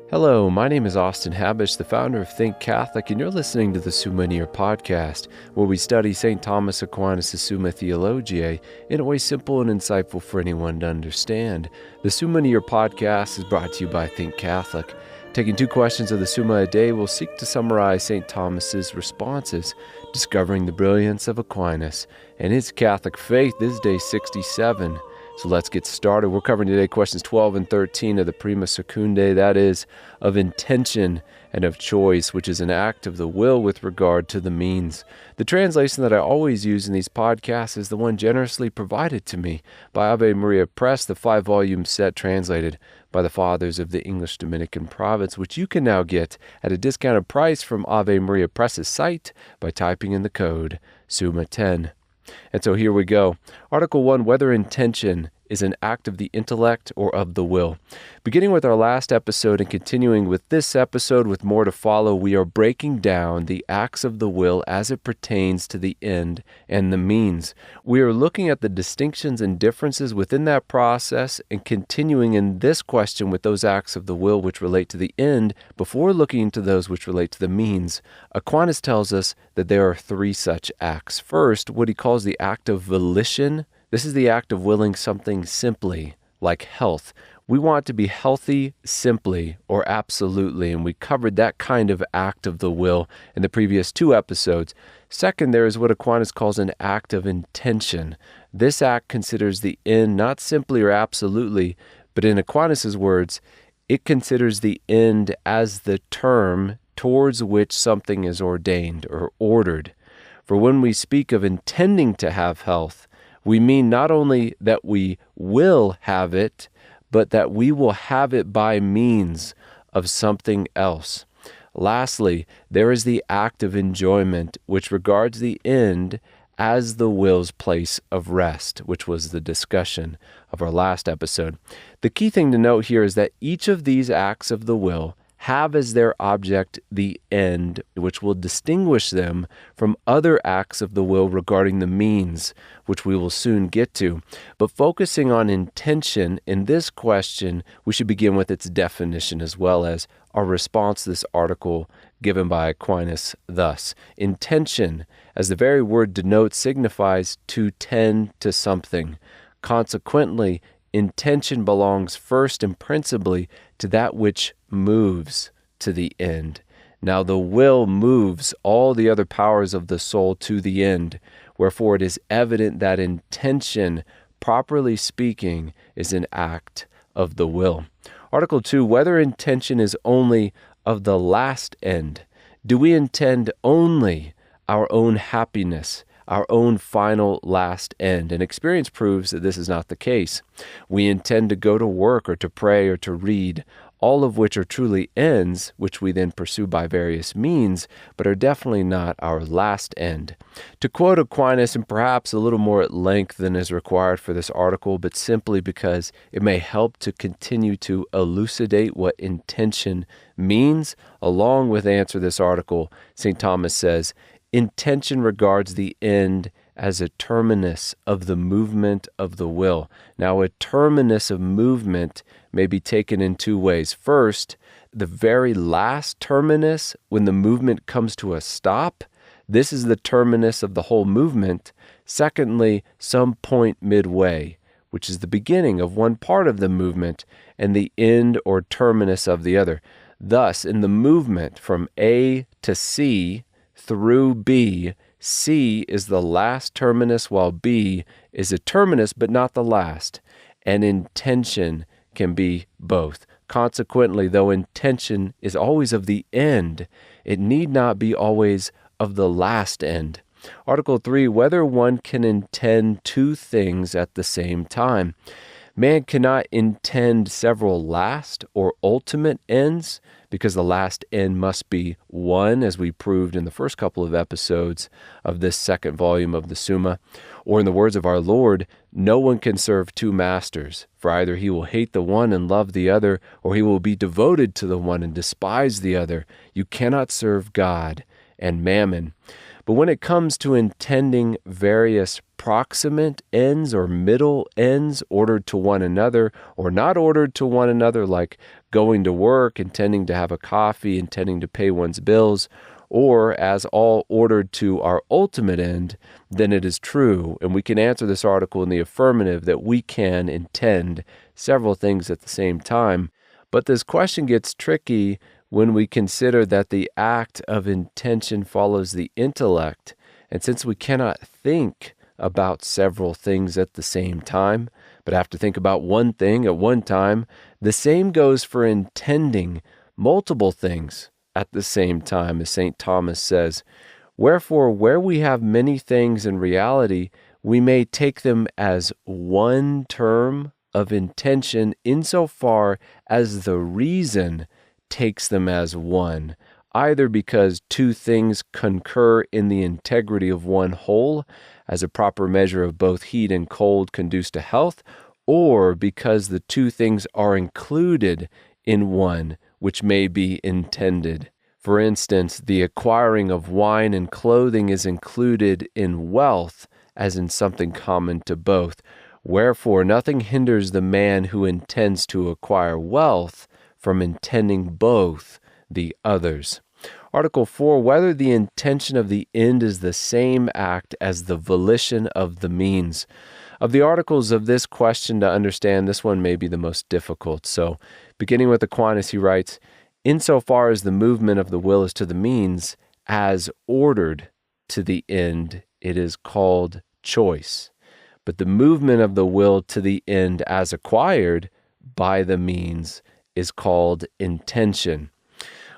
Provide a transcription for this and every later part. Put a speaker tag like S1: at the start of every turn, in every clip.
S1: Hello, my name is Austin Habish, the founder of Think Catholic, and you're listening to the Summa podcast, where we study St. Thomas Aquinas' Summa Theologiae in a way simple and insightful for anyone to understand. The Summa podcast is brought to you by Think Catholic. Taking 2 questions of the Summa a day, we'll seek to summarize St. Thomas's responses, discovering the brilliance of Aquinas and his Catholic faith. This is day 67. So let's get started. We're covering today questions 12 and 13 of the Prima Secundae, that is, of intention and of choice, which is an act of the will with regard to the means. The translation that I always use in these podcasts is the one generously provided to me by Ave Maria Press, the 5-volume set translated by the Fathers of the English Dominican Province, which you can now get at a discounted price from Ave Maria Press's site by typing in the code SUMMA10. And so here we go. Article 1, whether intention is an act of the intellect or of the will. Beginning with our last episode and continuing with this episode with more to follow, we are breaking down the acts of the will as it pertains to the end and the means. We are looking at the distinctions and differences within that process and continuing in this question with those acts of the will which relate to the end before looking into those which relate to the means. Aquinas tells us that there are 3 such acts. First, what he calls the act of volition. This is the act of willing something simply, like health. We want to be healthy simply or absolutely, and we covered that kind of act of the will in the previous 2 episodes. Second, there is what Aquinas calls an act of intention. This act considers the end not simply or absolutely, but in Aquinas' words, it considers the end as the term towards which something is ordained or ordered. For when we speak of intending to have health, we mean not only that we will have it, but that we will have it by means of something else. Lastly, there is the act of enjoyment, which regards the end as the will's place of rest, which was the discussion of our last episode. The key thing to note here is that each of these acts of the will have as their object the end, which will distinguish them from other acts of the will regarding the means, which we will soon get to. But focusing on intention in this question, we should begin with its definition as well as our response to this article given by Aquinas thus. Intention, as the very word denotes, signifies to tend to something. Consequently, intention belongs first and principally to that which moves to the end. Now the will moves all the other powers of the soul to the end, wherefore it is evident that intention, properly speaking, is an act of the will. Article 2, whether intention is only of the last end. Do we intend only our own happiness, our own final last end? And experience proves that this is not the case. We intend to go to work or to pray or to read, all of which are truly ends, which we then pursue by various means, but are definitely not our last end. To quote Aquinas, and perhaps a little more at length than is required for this article, but simply because it may help to continue to elucidate what intention means, along with answer this article, St. Thomas says, intention regards the end as a terminus of the movement of the will. Now, a terminus of movement may be taken in 2 ways. First, the very last terminus, when the movement comes to a stop, this is the terminus of the whole movement. Secondly, some point midway, which is the beginning of one part of the movement and the end or terminus of the other. Thus, in the movement from A to C through B, C is the last terminus while B is a terminus but not the last. And intention can be both. Consequently, though intention is always of the end, it need not be always of the last end. Article 3, whether one can intend 2 things at the same time. Man cannot intend several last or ultimate ends because the last end must be one, as we proved in the first couple of episodes of this 2nd volume of the Summa. Or in the words of our Lord, no one can serve 2 masters, for either he will hate the one and love the other, or he will be devoted to the one and despise the other. You cannot serve God and mammon. But when it comes to intending various proximate ends or middle ends ordered to one another or not ordered to one another, like going to work, intending to have a coffee, intending to pay one's bills, or as all ordered to our ultimate end, then it is true, and we can answer this article in the affirmative, that we can intend several things at the same time. But this question gets tricky when we consider that the act of intention follows the intellect, and since we cannot think about several things at the same time, but have to think about one thing at one time, the same goes for intending multiple things at the same time, as St. Thomas says. Wherefore, where we have many things in reality, we may take them as one term of intention insofar as the reason takes them as one, either because two things concur in the integrity of one whole, as a proper measure of both heat and cold conduce to health, or because the two things are included in one, which may be intended. For instance, the acquiring of wine and clothing is included in wealth, as in something common to both. Wherefore, nothing hinders the man who intends to acquire wealth from intending both the others. Article 4, whether the intention of the end is the same act as the volition of the means. Of the articles of this question to understand, this one may be the most difficult. So, beginning with Aquinas, he writes, insofar as the movement of the will is to the means, as ordered to the end, it is called choice. But the movement of the will to the end as acquired by the means is called intention,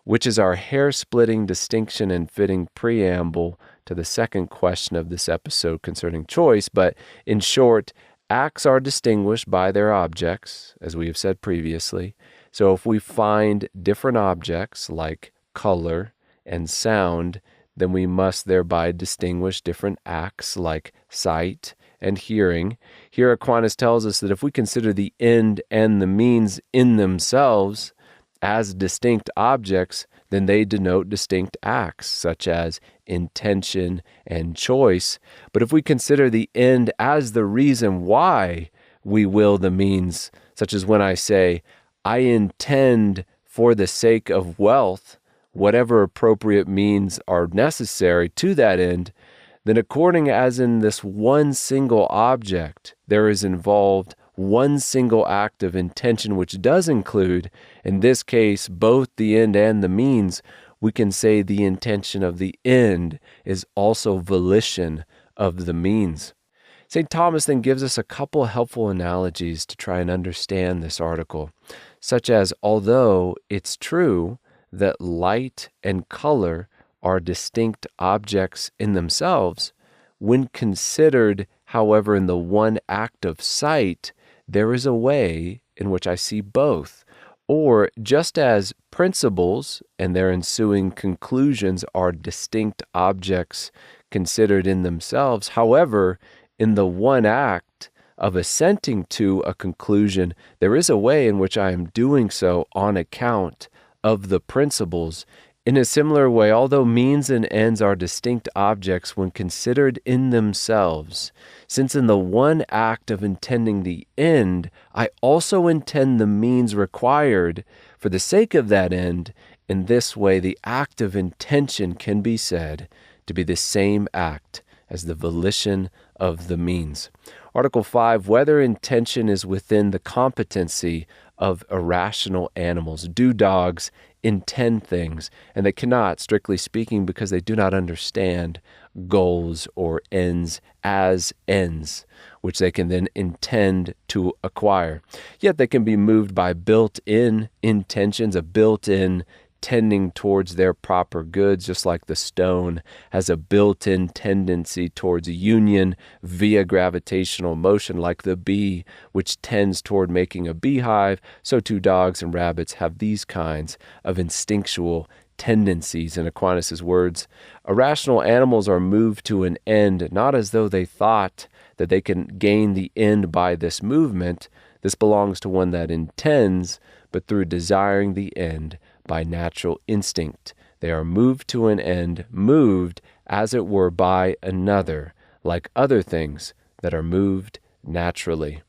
S1: which is our hair-splitting distinction and fitting preamble to the second question of this episode concerning choice. But in short, acts are distinguished by their objects, as we have said previously. So if we find different objects like color and sound, then we must thereby distinguish different acts like sight and hearing. Here Aquinas tells us that if we consider the end and the means in themselves as distinct objects, then they denote distinct acts, such as intention and choice. But if we consider the end as the reason why we will the means, such as when I say, I intend for the sake of wealth, whatever appropriate means are necessary to that end, then according as in this one single object, there is involved one single act of intention which does include, in this case, both the end and the means, we can say the intention of the end is also volition of the means. St. Thomas then gives us a couple helpful analogies to try and understand this article, such as, although it's true that light and color are distinct objects in themselves, when considered, however, in the one act of sight, there is a way in which I see both. Or just as principles and their ensuing conclusions are distinct objects considered in themselves, however, in the one act of assenting to a conclusion, there is a way in which I am doing so on account of the principles. In a similar way, although means and ends are distinct objects when considered in themselves, since in the one act of intending the end, I also intend the means required for the sake of that end, in this way the act of intention can be said to be the same act as the volition of the means. Article 5, whether intention is within the competency of irrational animals. Do dogs intend things? And they cannot, strictly speaking, because they do not understand goals or ends as ends, which they can then intend to acquire. Yet they can be moved by built-in intentions, a built-in tending towards their proper goods, just like the stone has a built-in tendency towards union via gravitational motion, like the bee, which tends toward making a beehive. So too dogs and rabbits have these kinds of instinctual tendencies. In Aquinas' words, irrational animals are moved to an end, not as though they thought that they can gain the end by this movement. This belongs to one that intends, but through desiring the end by natural instinct. They are moved to an end, moved as it were by another, like other things that are moved naturally.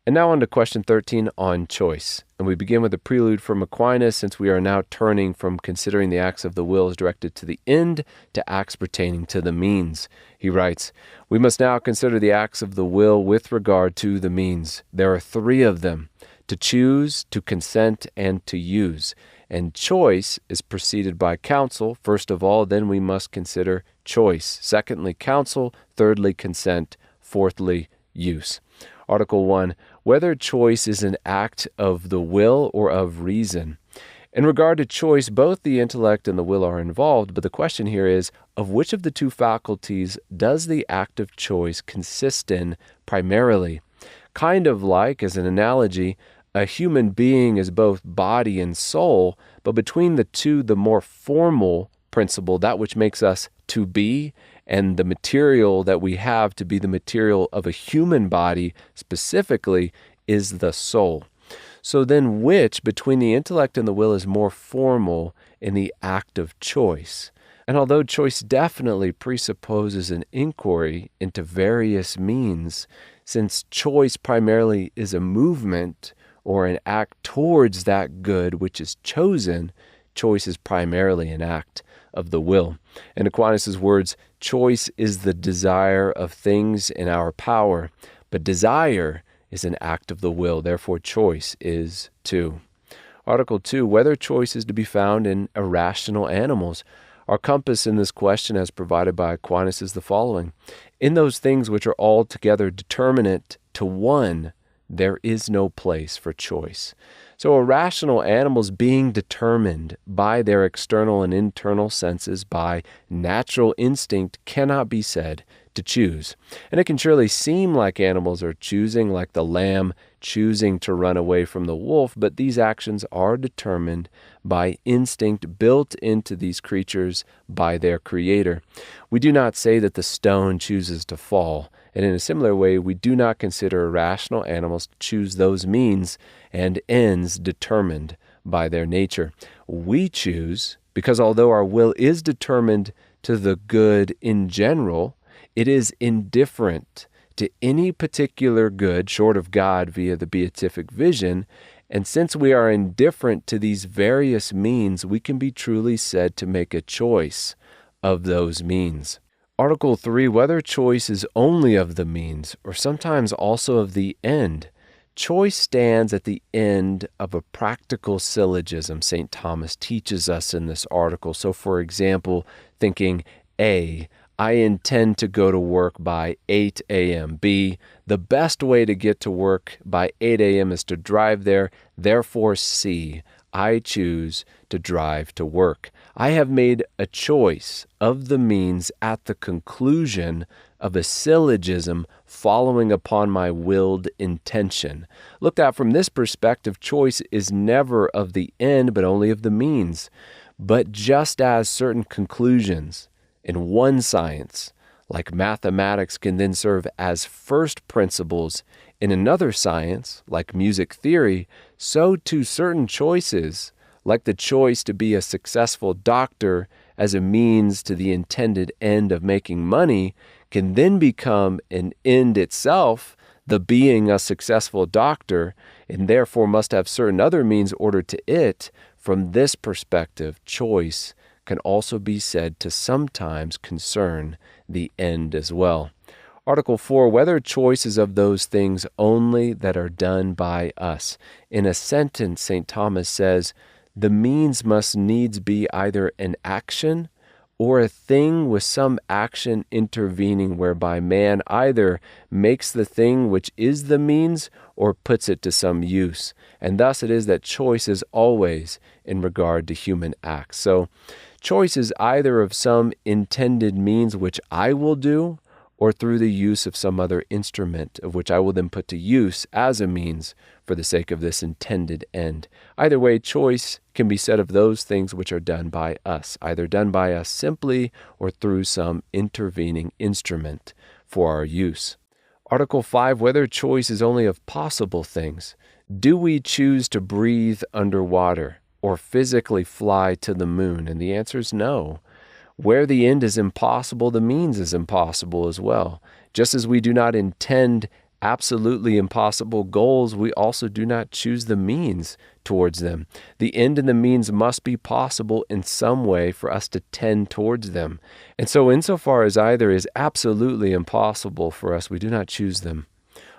S1: And now on to question 13 on choice. And we begin with a prelude from Aquinas, since we are now turning from considering the acts of the will as directed to the end to acts pertaining to the means. He writes, "We must now consider the acts of the will with regard to the means. There are three of them: to choose, to consent, and to use. And choice is preceded by counsel. First of all, then we must consider choice. Secondly, counsel. Thirdly, consent. Fourthly, use." Article 1, whether choice is an act of the will or of reason. In regard to choice, both the intellect and the will are involved, but the question here is, of which of the two faculties does the act of choice consist in primarily? Kind of like, as an analogy, a human being is both body and soul, but between the two, the more formal principle, that which makes us to be, and the material that we have to be the material of a human body specifically, is the soul. So then which between the intellect and the will is more formal in the act of choice? And although choice definitely presupposes an inquiry into various means, since choice primarily is a movement or an act towards that good which is chosen, choice is primarily an act of the will. In Aquinas' words, choice is the desire of things in our power, but desire is an act of the will. Therefore, choice is too. Article 2, whether choice is to be found in irrational animals. Our compass in this question, as provided by Aquinas, is the following: in those things which are altogether determinate to one, there is no place for choice. So irrational animals, being determined by their external and internal senses, by natural instinct, cannot be said to choose. And it can surely seem like animals are choosing, like the lamb choosing to run away from the wolf, but these actions are determined by instinct built into these creatures by their Creator. We do not say that the stone chooses to fall, and in a similar way, we do not consider irrational animals to choose those means and ends determined by their nature. We choose because although our will is determined to the good in general, it is indifferent to any particular good short of God via the beatific vision. And since we are indifferent to these various means, we can be truly said to make a choice of those means. Article 3, whether choice is only of the means or sometimes also of the end. Choice stands at the end of a practical syllogism St. Thomas teaches us in this article. So, for example, thinking A, I intend to go to work by 8 a.m. B, the best way to get to work by 8 a.m. is to drive there. Therefore, C, I choose to drive to work. I have made a choice of the means at the conclusion of a syllogism following upon my willed intention. Looked at from this perspective, choice is never of the end, but only of the means. But just as certain conclusions in one science, like mathematics, can then serve as first principles in another science, like music theory, so too certain choices, like the choice to be a successful doctor as a means to the intended end of making money, can then become an end itself, the being a successful doctor, and therefore must have certain other means ordered to it. From this perspective, choice can also be said to sometimes concern the end as well. Article 4, whether choice is of those things only that are done by us. In a sentence, St. Thomas says, the means must needs be either an action or a thing with some action intervening, whereby man either makes the thing which is the means or puts it to some use. And thus it is that choice is always in regard to human acts. So choice is either of some intended means which I will do, or through the use of some other instrument, of which I will then put to use as a means for the sake of this intended end. Either way, choice can be said of those things which are done by us, either done by us simply or through some intervening instrument for our use. Article 5, whether choice is only of possible things. Do we choose to breathe underwater or physically fly to the moon? And the answer is no. Where the end is impossible, the means is impossible as well. Just as we do not intend absolutely impossible goals, we also do not choose the means towards them. The end and the means must be possible in some way for us to tend towards them. And so insofar as either is absolutely impossible for us, we do not choose them.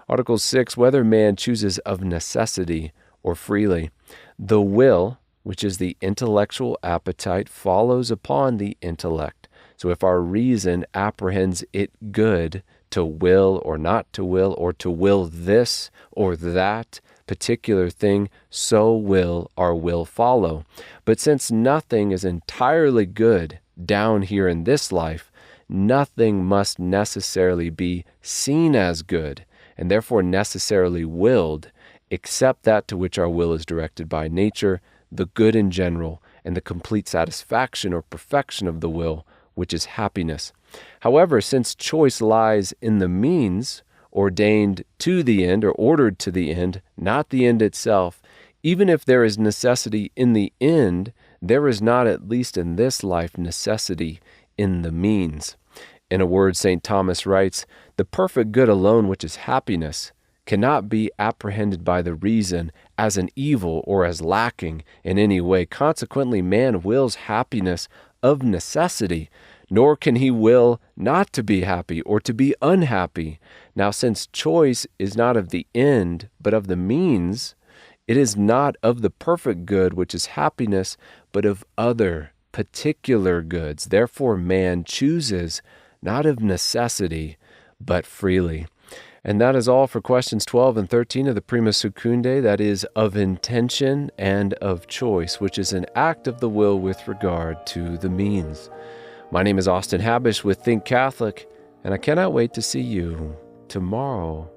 S1: Article 6, whether man chooses of necessity or freely. The will, which is the intellectual appetite, follows upon the intellect. So if our reason apprehends it good to will or not to will, or to will this or that particular thing, so will our will follow. But since nothing is entirely good down here in this life, nothing must necessarily be seen as good, and therefore necessarily willed, except that to which our will is directed by nature, the good in general, and the complete satisfaction or perfection of the will, which is happiness. However, since choice lies in the means ordained to the end or ordered to the end, not the end itself, even if there is necessity in the end, there is not, at least in this life, necessity in the means. In a word, St. Thomas writes, "The perfect good alone, which is happiness, cannot be apprehended by the reason as an evil or as lacking in any way. Consequently, man wills happiness of necessity, nor can he will not to be happy or to be unhappy. Now, since choice is not of the end, but of the means, it is not of the perfect good, which is happiness, but of other particular goods. Therefore, man chooses not of necessity, but freely." And that is all for questions 12 and 13 of the Prima Secundae, that is, of intention and of choice, which is an act of the will with regard to the means. My name is Austin Habish with Think Catholic, and I cannot wait to see you tomorrow.